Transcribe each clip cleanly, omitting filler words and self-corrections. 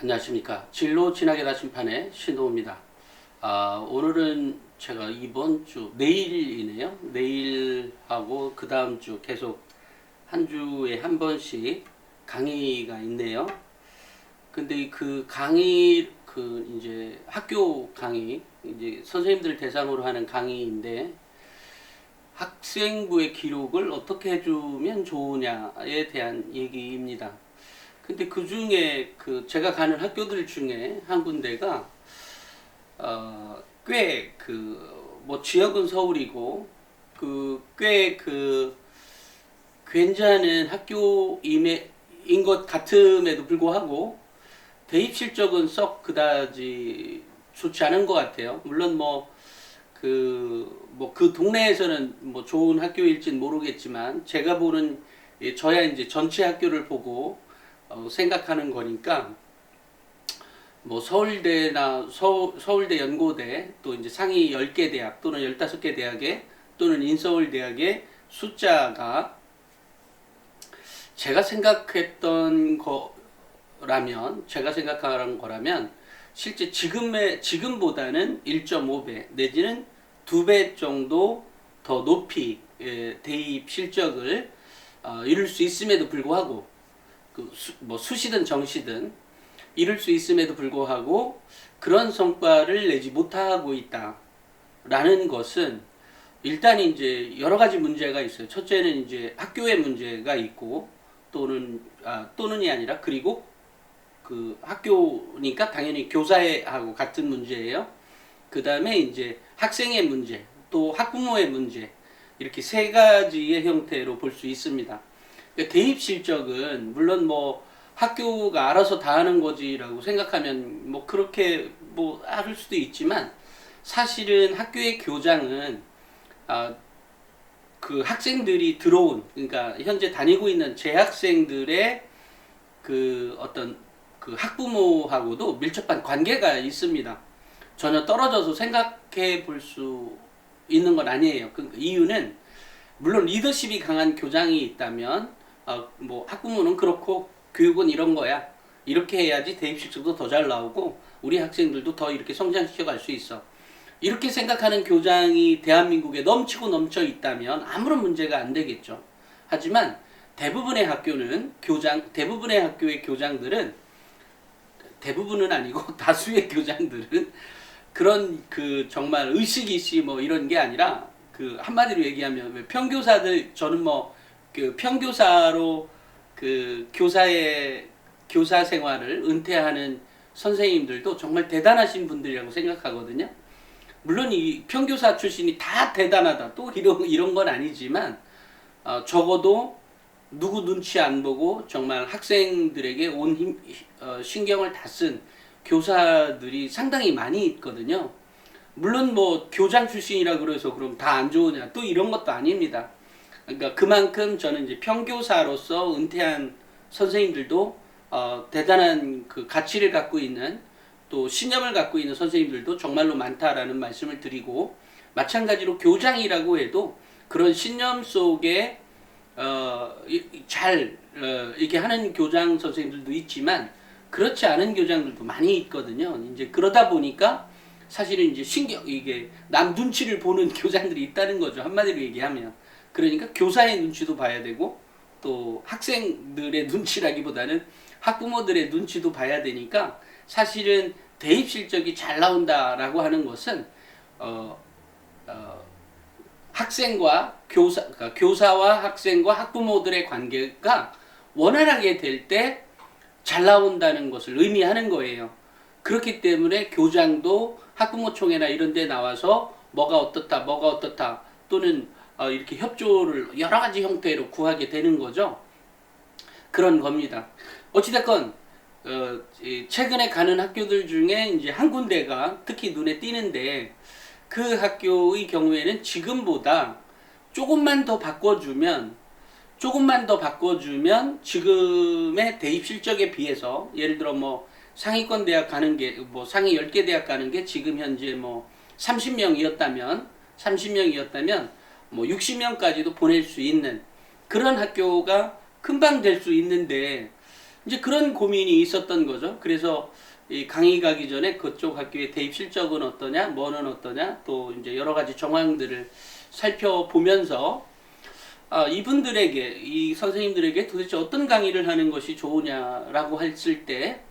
안녕하십니까. 진로 진학의 나침판의 신도우입니다. 오늘은 제가 이번 주, 내일이네요. 내일하고 그 다음 주 계속 한 주에 한 번씩 강의가 있네요. 근데 그 강의, 이제 학교 강의, 이제 선생님들 대상으로 하는 강의인데, 학생부의 기록을 어떻게 해주면 좋으냐에 대한 얘기입니다. 근데 그 중에 제가 가는 학교들 중에 한 군데가 꽤 뭐 지역은 서울이고 꽤 괜찮은 학교인 것 같음에도 불구하고 대입 실적은 썩 그다지 좋지 않은 것 같아요. 물론 그 동네에서는 뭐 좋은 학교일진 모르겠지만 제가 보는 저야 이제 전체 학교를 보고 생각하는 거니까 뭐 서울대 연고대 또 이제 상위 10개 대학 또는 15개 대학에 또는 인서울 대학의 숫자가 제가 생각하는 거라면 실제 지금보다는 1.5배 내지는 2배 정도 더 높이 대입 실적을 이룰 수 있음에도 불구하고 뭐 수시든 정시든 이룰 수 있음에도 불구하고 그런 성과를 내지 못하고 있다라는 것은 일단 이제 여러 가지 문제가 있어요. 첫째는 이제 학교의 문제가 있고 또는이 아니라 그리고 그 학교니까 당연히 교사하고 같은 문제예요. 그 다음에 이제 학생의 문제, 또 학부모의 문제 이렇게 세 가지의 형태로 볼 수 있습니다. 대입 실적은 물론 뭐 학교가 알아서 다 하는 거지라고 생각하면 뭐 그렇게 뭐 할 수도 있지만 사실은 학교의 교장은 그 학생들이 그러니까 현재 다니고 있는 재학생들의 그 어떤 그 학부모하고도 밀접한 관계가 있습니다. 전혀 떨어져서 생각해 볼 수 있는 건 아니에요. 그 이유는 물론 리더십이 강한 교장이 있다면 뭐 학부모는 그렇고 교육은 이런 거야. 이렇게 해야지 대입 실적도 더 잘 나오고 우리 학생들도 더 이렇게 성장시켜 갈 수 있어. 이렇게 생각하는 교장이 대한민국에 넘치고 넘쳐 있다면 아무런 문제가 안 되겠죠. 하지만 대부분의 학교의 교장들은 대부분은 아니고 다수의 교장들은 그런 정말 의식이시 뭐 이런 게 아니라 한마디로 얘기하면 평교사들 저는 뭐 평교사로 교사 생활을 은퇴하는 선생님들도 정말 대단하신 분들이라고 생각하거든요. 물론 이 평교사 출신이 다 대단하다 또 이런 건 아니지만 적어도 누구 눈치 안 보고 정말 학생들에게 온 신경을 다 쓴 교사들이 상당히 많이 있거든요. 물론 뭐 교장 출신이라 그래서 그럼 다 안 좋으냐 또 이런 것도 아닙니다. 그러니까 그만큼 저는 이제 평교사로서 은퇴한 선생님들도 대단한 가치를 갖고 있는 또 신념을 갖고 있는 선생님들도 정말로 많다라는 말씀을 드리고 마찬가지로 교장이라고 해도 그런 신념 속에 이렇게 하는 교장 선생님들도 있지만 그렇지 않은 교장들도 많이 있거든요. 이제 그러다 보니까 사실은 이제 이게 남 눈치를 보는 교장들이 있다는 거죠. 한마디로 얘기하면. 그러니까 교사의 눈치도 봐야 되고 또 학생들의 눈치라기보다는 학부모들의 눈치도 봐야 되니까 사실은 대입 실적이 잘 나온다라고 하는 것은 그러니까 교사와 학생과 학부모들의 관계가 원활하게 될 때 잘 나온다는 것을 의미하는 거예요. 그렇기 때문에 교장도 학부모총회나 이런 데 나와서 뭐가 어떻다 또는 이렇게 협조를 여러 가지 형태로 구하게 되는 거죠. 그런 겁니다. 어찌됐건 최근에 가는 학교들 중에 이제 한 군데가 특히 눈에 띄는데 그 학교의 경우에는 지금보다 조금만 더 바꿔주면 지금의 대입 실적에 비해서 예를 들어 뭐 상위권 대학 가는 게 뭐 상위 10개 대학 가는 게 지금 현재 뭐 30명이었다면 뭐 60명까지도 보낼 수 있는 그런 학교가 금방 될 수 있는데 이제 그런 고민이 있었던 거죠. 그래서 이 강의 가기 전에 그쪽 학교의 대입 실적은 어떠냐, 뭐는 어떠냐, 또 이제 여러 가지 정황들을 살펴보면서 이분들에게, 이 선생님들에게 도대체 어떤 강의를 하는 것이 좋으냐라고 했을 때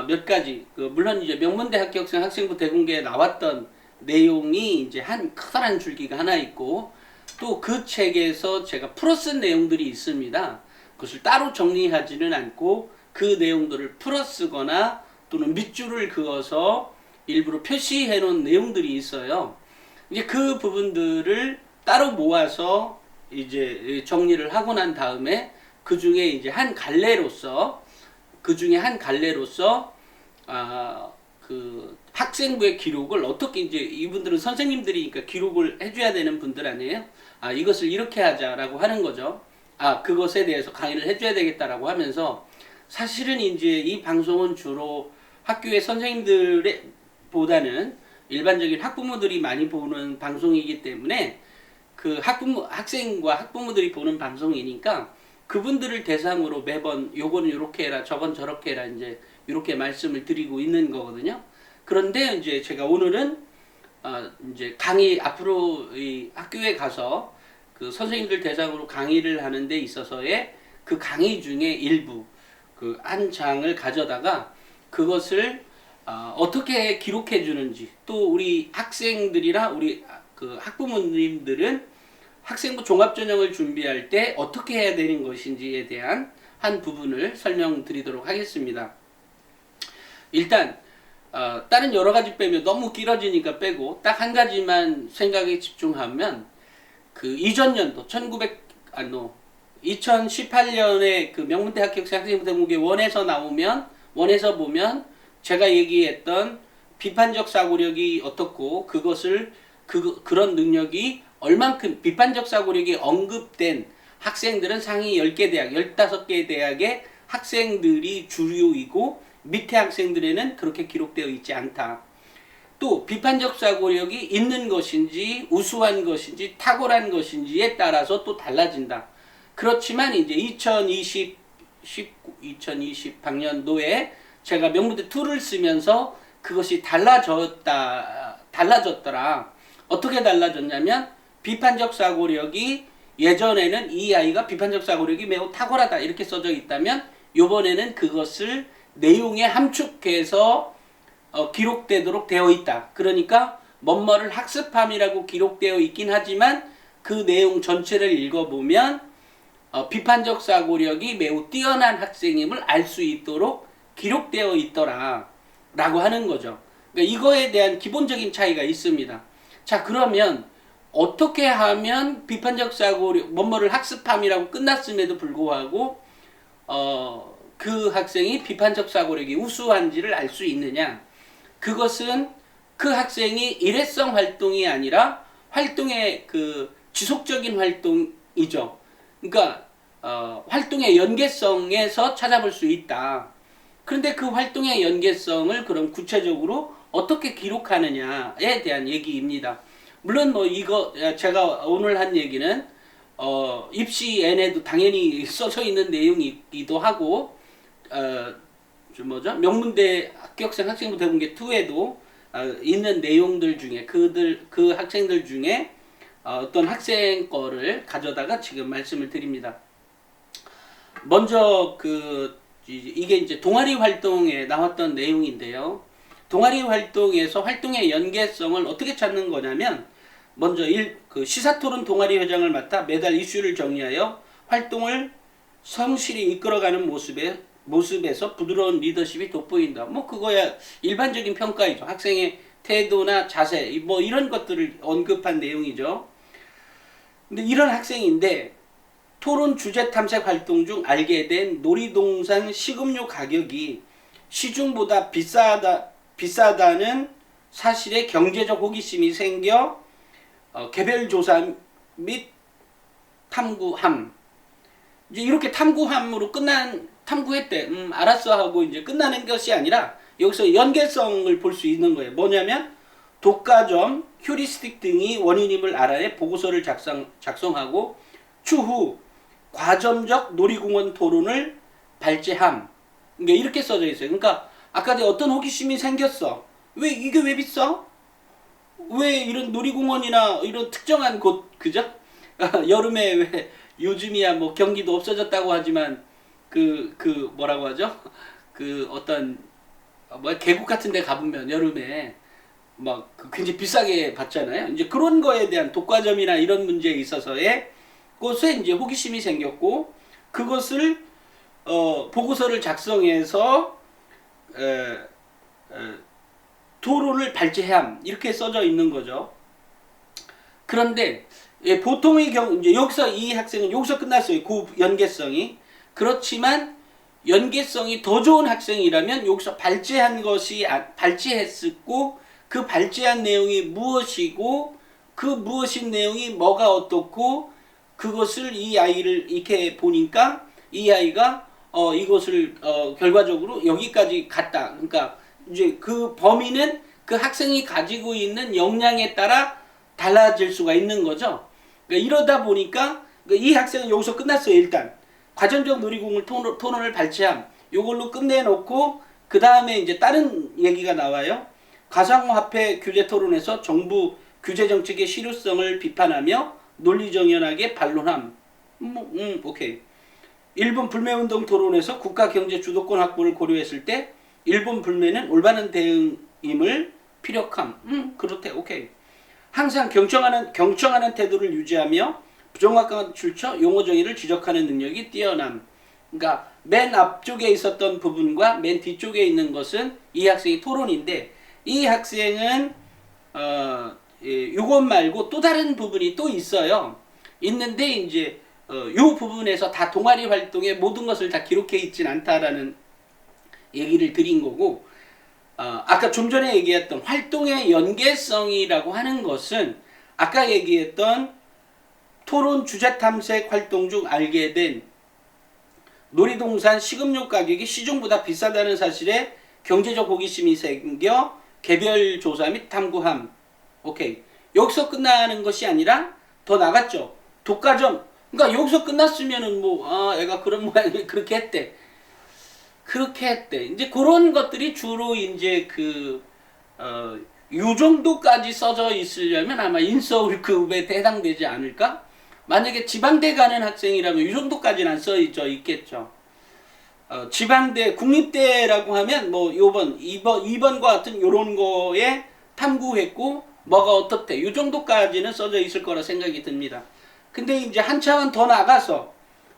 몇 가지, 물론 이제 명문대 합격생 학생부 대공개에 나왔던 내용이 이제 한 커다란 줄기가 하나 있고, 또 그 책에서 제가 풀어쓴 내용들이 있습니다. 그것을 따로 정리하지는 않고 그 내용들을 풀어쓰거나 또는 밑줄을 그어서 일부러 표시해 놓은 내용들이 있어요. 이제 그 부분들을 따로 모아서 이제 정리를 하고 난 다음에 그 중에 이제 한 갈래로서 그 학생부의 기록을 어떻게, 이제 이분들은 선생님들이니까 기록을 해줘야 되는 분들 아니에요? 이것을 이렇게 하자라고 하는 거죠. 그것에 대해서 강의를 해줘야 되겠다라고 하면서, 사실은 이제 이 방송은 주로 학교의 선생님들의 보다는 일반적인 학부모들이 많이 보는 방송이기 때문에, 그 학생과 학부모들이 보는 방송이니까 그분들을 대상으로 매번 요거는 요렇게 해라, 저건 저렇게 해라, 이제 이렇게 말씀을 드리고 있는 거거든요. 그런데 이제 제가 오늘은 이제 강의, 앞으로 이 학교에 가서 그 선생님들 대상으로 강의를 하는 데 있어서의 그 강의 중에 일부, 그 한 장을 가져다가 그것을 어떻게 기록해 주는지, 또 우리 학생들이나 우리 그 학부모님들은 학생부 종합전형을 준비할 때 어떻게 해야 되는 것인지에 대한 한 부분을 설명드리도록 하겠습니다. 일단 다른 여러 가지 빼면 너무 길어지니까 빼고 딱 한 가지만 생각에 집중하면, 그 이전 연도 2018년에 그 명문대 합격생 학생부 대공개 원에서 보면 제가 얘기했던 비판적 사고력이 어떻고, 그것을 그런 능력이 얼만큼 비판적 사고력이 언급된 학생들은 상위 10개 대학, 15개 대학의 학생들이 주류이고 밑에 학생들에는 그렇게 기록되어 있지 않다. 또 비판적 사고력이 있는 것인지 우수한 것인지 탁월한 것인지에 따라서 또 달라진다. 그렇지만 이제 2020 학년도에 제가 명문대 2를 쓰면서 그것이 달라졌더라. 어떻게 달라졌냐면, 비판적 사고력이 예전에는 이 아이가 비판적 사고력이 매우 탁월하다 이렇게 써져 있다면, 요번에는 그것을 내용에 함축해서 기록되도록 되어 있다. 그러니까 뭐뭐를 학습함이라고 기록되어 있긴 하지만 그 내용 전체를 읽어보면 비판적 사고력이 매우 뛰어난 학생임을 알 수 있도록 기록되어 있더라 라고 하는 거죠. 그러니까 이거에 대한 기본적인 차이가 있습니다. 자, 그러면 어떻게 하면 비판적 사고력, 뭐뭐를 학습함이라고 끝났음에도 불구하고 그 학생이 비판적 사고력이 우수한지를 알 수 있느냐? 그것은 그 학생이 일회성 활동이 아니라 활동의 그 지속적인 활동이죠. 그러니까 활동의 연계성에서 찾아볼 수 있다. 그런데 그 활동의 연계성을 그럼 구체적으로 어떻게 기록하느냐에 대한 얘기입니다. 물론 이거 제가 오늘 한 얘기는 입시에도 당연히 써져 있는 내용이기도 하고, 명문대 합격생 학생부 대공개 2에도 있는 내용들 중에 그 학생들 중에 어떤 학생 거를 가져다가 지금 말씀을 드립니다. 먼저 이게 이제 동아리 활동에 나왔던 내용인데요. 동아리 활동에서 활동의 연계성을 어떻게 찾는 거냐면, 먼저 시사토론 동아리 회장을 맡아 매달 이슈를 정리하여 활동을 성실히 이끌어가는 모습에서 부드러운 리더십이 돋보인다. 그거야 일반적인 평가이죠. 학생의 태도나 자세, 이런 것들을 언급한 내용이죠. 근데 이런 학생인데 토론 주제 탐색 활동 중 알게 된 놀이동산 식음료 가격이 시중보다 비싸다는 사실에 경제적 호기심이 생겨 개별 조사 및 탐구함. 이제 이렇게 탐구함으로 탐구했대. 알았어 하고 이제 끝나는 것이 아니라 여기서 연계성을 볼 수 있는 거예요. 뭐냐면 독과점, 휴리스틱 등이 원인임을 알아내 보고서를 작성하고 추후 과점적 놀이공원 토론을 발제함. 그러니까 이렇게 써져 있어요. 그러니까 아까 내가 어떤 호기심이 생겼어. 왜 이게 왜 비싸? 왜 이런 놀이공원이나 이런 특정한 곳, 그죠? 여름에 왜 요즘이야 뭐 경기도 없어졌다고 하지만 그 뭐라고 하죠? 그 어떤 뭐 계곡 같은 데 가보면 여름에 막 굉장히 비싸게 받잖아요. 이제 그런 거에 대한 독과점이나 이런 문제에 있어서의 곳에 이제 호기심이 생겼고 그것을 보고서를 작성해서 에, 에, 토론을 발제함 이렇게 써져 있는 거죠. 그런데 예, 보통의 경우 이제 여기서 이 학생은 여기서 끝났어요. 그 연계성이. 그렇지만 연계성이 더 좋은 학생이라면 여기서 발제한 것이 발제했었고 그 발제한 내용이 무엇이고 그 무엇인 내용이 뭐가 어떻고 그것을 이 아이를 이렇게 보니까 이 아이가 이것을 결과적으로 여기까지 갔다. 그러니까 이제 그 범위는 그 학생이 가지고 있는 역량에 따라 달라질 수가 있는 거죠. 그러니까 이러다 보니까 이 학생은 여기서 끝났어요. 일단 과정적 놀이공원 토론을 발췌함 이걸로 끝내놓고 그 다음에 이제 다른 얘기가 나와요. 가상화폐 규제 토론에서 정부 규제 정책의 실효성을 비판하며 논리정연하게 반론함. 오케이. 일본 불매운동 토론에서 국가 경제 주도권 확보를 고려했을 때 일본 불매는 올바른 대응임을 피력함. 그렇대. 오케이. 항상 경청하는 태도를 유지하며 부정확한 출처, 용어 정의를 지적하는 능력이 뛰어남. 그러니까 맨 앞쪽에 있었던 부분과 맨 뒤쪽에 있는 것은 이 학생의 토론인데 이 학생은 이것 말고 또 다른 부분이 또 있어요. 있는데 이제 요 부분에서 다 동아리 활동의 모든 것을 다 기록해 있진 않다라는 얘기를 드린 거고 아까 좀 전에 얘기했던 활동의 연계성이라고 하는 것은 아까 얘기했던 토론 주제 탐색 활동 중 알게 된 놀이동산 식음료 가격이 시중보다 비싸다는 사실에 경제적 호기심이 생겨 개별 조사 및 탐구함. 오케이. 여기서 끝나는 것이 아니라 더 나갔죠. 독과점. 그러니까 여기서 끝났으면은 애가 그런 모양이 그렇게 했대. 그렇게 했대. 이제 그런 것들이 주로 이제 요 정도까지 써져 있으려면 아마 인서울급에 해당되지 않을까? 만약에 지방대 가는 학생이라면 이 정도까지는 안 써져 있겠죠. 지방대, 국립대라고 하면 뭐 요번, 2번과 같은 요런 거에 탐구했고 뭐가 어떻대. 요 정도까지는 써져 있을 거라 생각이 듭니다. 근데 이제 한 차원 더 나가서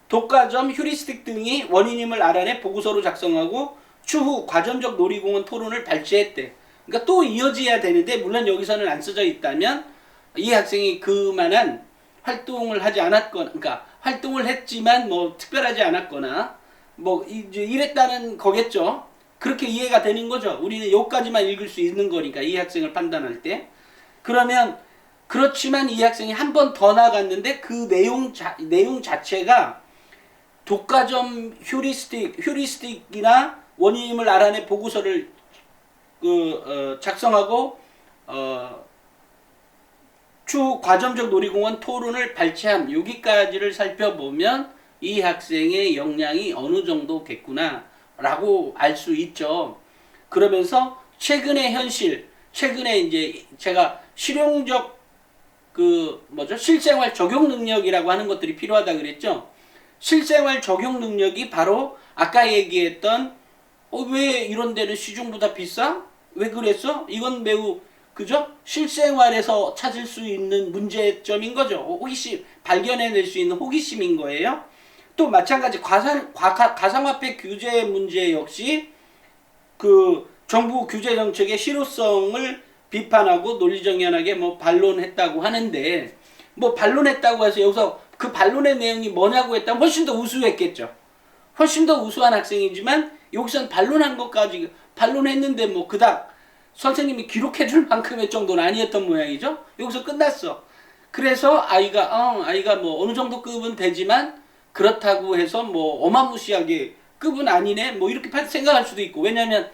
독과점, 휴리스틱 등이 원인임을 알아내 보고서로 작성하고 추후 과점적 놀이공원 토론을 발제했대. 그러니까 또 이어져야 되는데 물론 여기서는 안 써져 있다면 이 학생이 그만한 활동을 하지 않았거나, 그러니까 활동을 했지만 뭐 특별하지 않았거나 뭐 이제 이랬다는 거겠죠. 그렇게 이해가 되는 거죠. 우리는 여기까지만 읽을 수 있는 거니까 이 학생을 판단할 때. 그러면 그렇지만 이 학생이 한 번 더 나갔는데 그 내용 자체가 독과점 휴리스틱이나 원인임을 알아내 보고서를 작성하고 추후 과점적 놀이공원 토론을 발췌함. 여기까지를 살펴보면 이 학생의 역량이 어느 정도겠구나 라고 알 수 있죠. 그러면서 최근의 현실, 최근에 이제 제가 실용적 실생활 적용 능력이라고 하는 것들이 필요하다 그랬죠. 실생활 적용 능력이 바로 아까 얘기했던 왜 이런 데는 시중보다 비싸? 왜 그랬어? 이건 매우 그죠? 실생활에서 찾을 수 있는 문제점인 거죠. 호기심, 발견해낼 수 있는 호기심인 거예요. 또 마찬가지 가상화폐 규제 문제 역시 정부 규제 정책의 실효성을 비판하고 논리정연하게 반론했다고 하는데 반론했다고 해서 여기서 그 반론의 내용이 뭐냐고 했다면 훨씬 더 우수했겠죠. 훨씬 더 우수한 학생이지만 여기선 반론한 것까지 반론했는데 그닥 선생님이 기록해줄 만큼의 정도는 아니었던 모양이죠. 여기서 끝났어. 그래서 아이가 어느 정도 급은 되지만 그렇다고 해서 어마무시하게 급은 아니네 이렇게 생각할 수도 있고 왜냐하면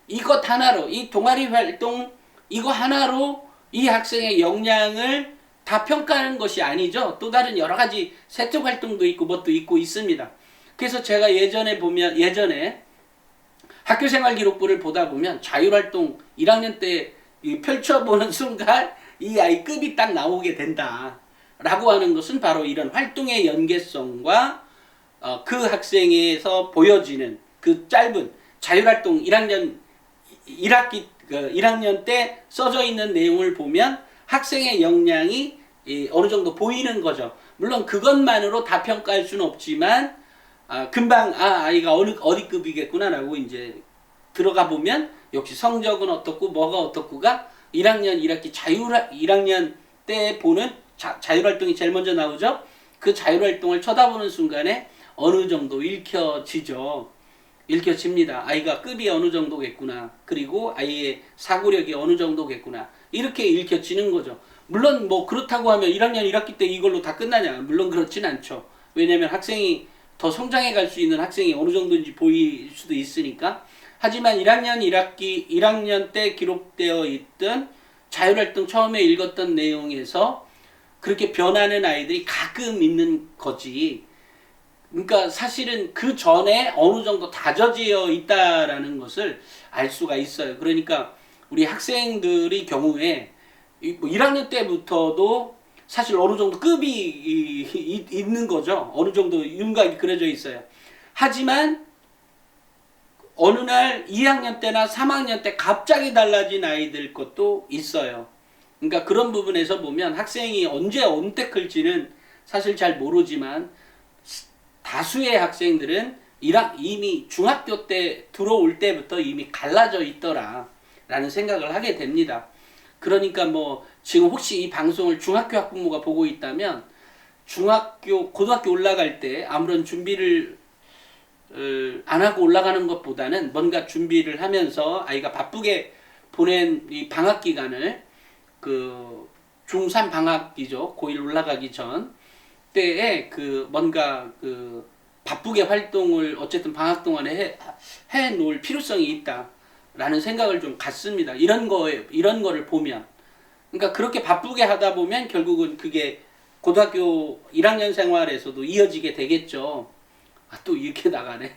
이것 하나로 이 동아리 활동 이거 하나로 이 학생의 역량을 다 평가하는 것이 아니죠. 또 다른 여러 가지 세특 활동도 있고 뭣도 있고 있습니다. 그래서 제가 예전에 학교생활 기록부를 보다 보면 자율활동 1학년 때 펼쳐보는 순간 이 아이 급이 딱 나오게 된다 라고 하는 것은 바로 이런 활동의 연계성과 그 학생에서 보여지는 그 짧은 자율활동 1학년 때 써져 있는 내용을 보면 학생의 역량이 어느 정도 보이는 거죠. 물론 그것만으로 다 평가할 수는 없지만 금방 아이가 어디 급이겠구나라고 이제 들어가 보면 역시 성적은 어떻고 뭐가 어떻고가 1학년 1학기 1학년 때 보는 자율활동이 제일 먼저 나오죠. 그 자율활동을 쳐다보는 순간에 어느 정도 읽혀지죠. 읽혀집니다. 아이가 급이 어느 정도겠구나. 그리고 아이의 사고력이 어느 정도겠구나. 이렇게 읽혀지는 거죠. 물론 뭐 그렇다고 하면 1학년 1학기 때 이걸로 다 끝나냐? 물론 그렇진 않죠. 왜냐하면 학생이 더 성장해 갈 수 있는 학생이 어느 정도인지 보일 수도 있으니까. 하지만 1학년 1학년 때 기록되어 있던 자율활동 처음에 읽었던 내용에서 그렇게 변하는 아이들이 가끔 있는 거지. 그러니까 사실은 그 전에 어느 정도 다져져 있다라는 것을 알 수가 있어요. 그러니까 우리 학생들의 경우에 1학년 때부터도 사실 어느 정도 급이 있는 거죠. 어느 정도 윤곽이 그려져 있어요. 하지만 어느 날 2학년 때나 3학년 때 갑자기 달라진 아이들 것도 있어요. 그러니까 그런 부분에서 보면 학생이 언제 언택할지는 사실 잘 모르지만 다수의 학생들은 이미 중학교 때 들어올 때부터 이미 갈라져 있더라 라는 생각을 하게 됩니다. 그러니까 뭐 지금 혹시 이 방송을 중학교 학부모가 보고 있다면 고등학교 올라갈 때 아무런 준비를 안 하고 올라가는 것보다는 뭔가 준비를 하면서 아이가 바쁘게 보낸 이 방학 기간을 그 중3 방학이죠. 고1 올라가기 전 때에 그 뭔가 그 바쁘게 활동을 어쨌든 방학 동안에 해 놓을 필요성이 있다라는 생각을 좀 갖습니다. 이런 거를 보면. 그러니까 그렇게 바쁘게 하다 보면 결국은 그게 고등학교 1학년 생활에서도 이어지게 되겠죠. 또 이렇게 나가네.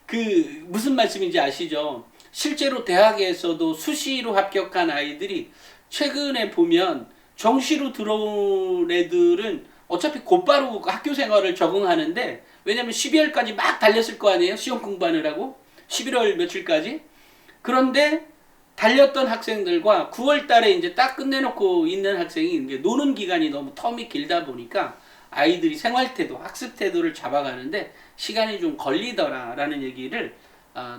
그 무슨 말씀인지 아시죠? 실제로 대학에서도 수시로 합격한 아이들이 최근에 보면 정시로 들어온 애들은 어차피 곧바로 학교 생활을 적응하는데, 왜냐면 12월까지 막 달렸을 거 아니에요? 시험 공부하느라고 11월 며칠까지. 그런데 달렸던 학생들과 9월 달에 이제 딱 끝내놓고 있는 학생이 이제 노는 기간이 너무 텀이 길다 보니까 아이들이 생활태도, 학습태도를 잡아가는데 시간이 좀 걸리더라라는 얘기를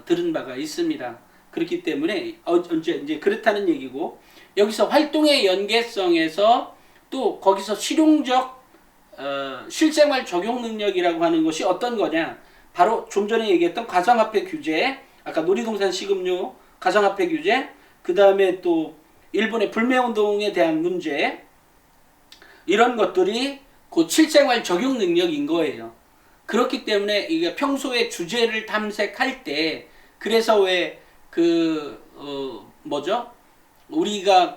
들은 바가 있습니다. 그렇기 때문에 이제 그렇다는 얘기고, 여기서 활동의 연계성에서 또 거기서 실용적 실생활 적용 능력이라고 하는 것이 어떤 거냐? 바로 좀 전에 얘기했던 가상화폐 규제, 아까 놀이동산 시급료 가상화폐 규제, 그 다음에 또 일본의 불매운동에 대한 문제, 이런 것들이 그 실생활 적용 능력인 거예요. 그렇기 때문에 이게 평소에 주제를 탐색할 때, 그래서 왜 뭐죠? 우리가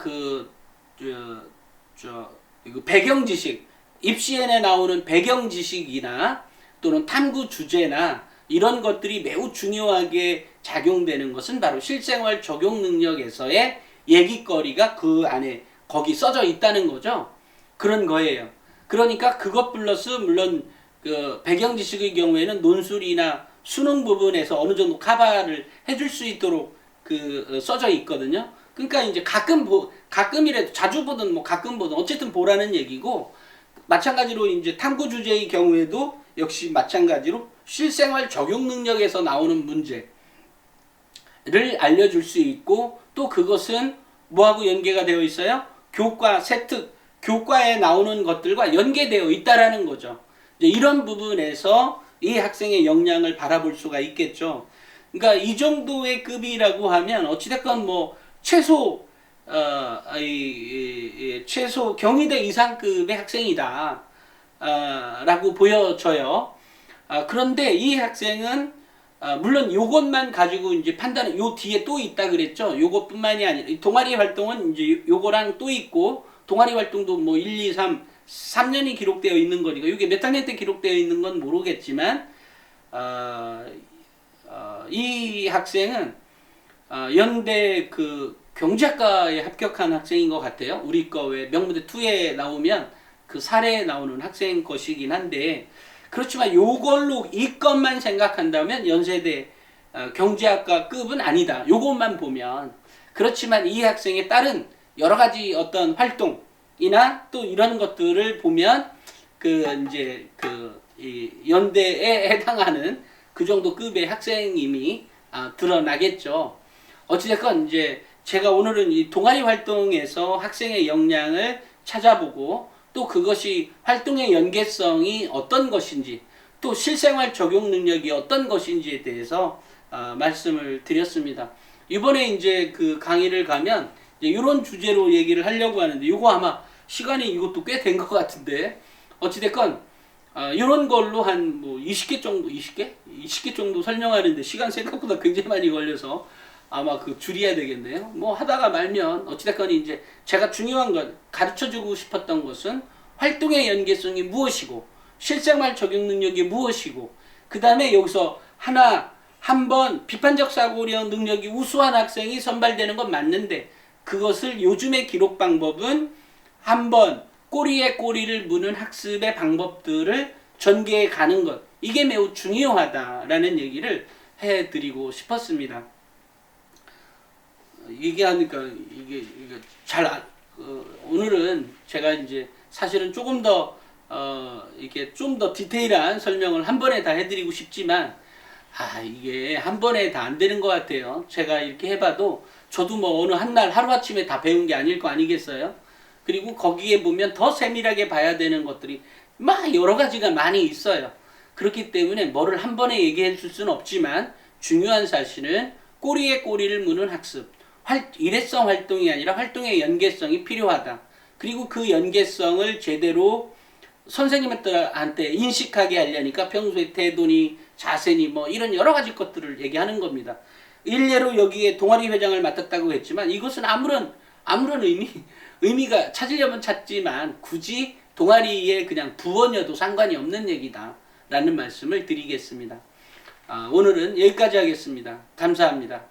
배경 지식, 입시엔에 나오는 배경 지식이나 또는 탐구 주제나 이런 것들이 매우 중요하게 작용되는 것은 바로 실생활 적용 능력에서의 얘기거리가 그 안에 거기 써져 있다는 거죠. 그런 거예요. 그러니까 그것 플러스 물론 그 배경 지식의 경우에는 논술이나 수능 부분에서 어느 정도 커버를 해줄 수 있도록 써져 있거든요. 그러니까 이제 가끔이라도 자주 보든 뭐 가끔 보든 어쨌든 보라는 얘기고, 마찬가지로 이제 탐구 주제의 경우에도 역시 마찬가지로 실생활 적용 능력에서 나오는 문제를 알려줄 수 있고, 또 그것은 뭐하고 연계가 되어 있어요? 교과, 세특, 교과에 나오는 것들과 연계되어 있다라는 거죠. 이제 이런 부분에서 이 학생의 역량을 바라볼 수가 있겠죠. 그러니까 이 정도의 급이라고 하면 어찌됐건 뭐 최소 경희대 이상급의 학생이다 라고 보여져요. 그런데 이 학생은 물론 요것만 가지고 이제 판단은 요 뒤에 또 있다 그랬죠. 요것뿐만이 아니라 동아리 활동은 이제 요거랑 또 있고, 동아리 활동도 뭐 1, 2, 3년이 기록되어 있는 거니까 이게 몇 학년 때 기록되어 있는 건 모르겠지만 이 학생은 연대 그 경제학과에 합격한 학생인 것 같아요. 우리 거 왜 명문대 2에 나오면 그 사례에 나오는 학생 것이긴 한데, 그렇지만 요걸로 이 것만 생각한다면 연세대 경제학과 급은 아니다. 요것만 보면. 그렇지만 이 학생의 다른 여러 가지 어떤 활동이나 또 이런 것들을 보면 그 이제 이 연대에 해당하는 그 정도 급의 학생임이 드러나겠죠. 어찌됐건 이제 제가 오늘은 이 동아리 활동에서 학생의 역량을 찾아보고, 또 그것이 활동의 연계성이 어떤 것인지, 또 실생활 적용 능력이 어떤 것인지에 대해서 말씀을 드렸습니다. 이번에 이제 그 강의를 가면 이런 주제로 얘기를 하려고 하는데, 이거 아마 시간이 이것도 꽤 된 것 같은데, 어찌됐건 이런 걸로 한 뭐 20개 정도, 20개 정도 설명하는데 시간 생각보다 굉장히 많이 걸려서 아마 그 줄여야 되겠네요. 뭐 하다가 말면 어찌됐건 이제 제가 중요한 건 가르쳐주고 싶었던 것은 활동의 연계성이 무엇이고 실생활 적용 능력이 무엇이고, 그 다음에 여기서 한 번 비판적 사고력 능력이 우수한 학생이 선발되는 건 맞는데, 그것을 요즘의 기록 방법은 한 번 꼬리에 꼬리를 무는 학습의 방법들을 전개해 가는 것, 이게 매우 중요하다라는 얘기를 해드리고 싶었습니다. 얘기하니까 이게 오늘은 제가 이제 사실은 조금 더 이게 좀 더 디테일한 설명을 한 번에 다 해드리고 싶지만 이게 한 번에 다 안 되는 것 같아요. 제가 이렇게 해봐도 저도 뭐 어느 한 날 하루아침에 다 배운 게 아닐 거 아니겠어요? 그리고 거기에 보면 더 세밀하게 봐야 되는 것들이 막 여러 가지가 많이 있어요. 그렇기 때문에 뭐를 한 번에 얘기해 줄 수는 없지만, 중요한 사실은 꼬리에 꼬리를 무는 학습, 일회성 활동이 아니라 활동의 연계성이 필요하다. 그리고 그 연계성을 제대로 선생님한테 인식하게 하려니까 평소에 태도니 자세니 뭐 이런 여러 가지 것들을 얘기하는 겁니다. 일례로 여기에 동아리 회장을 맡았다고 했지만, 이것은 아무런 의미가 찾으려면 찾지만 굳이 동아리에 그냥 부원여도 상관이 없는 얘기다 라는 말씀을 드리겠습니다. 오늘은 여기까지 하겠습니다. 감사합니다.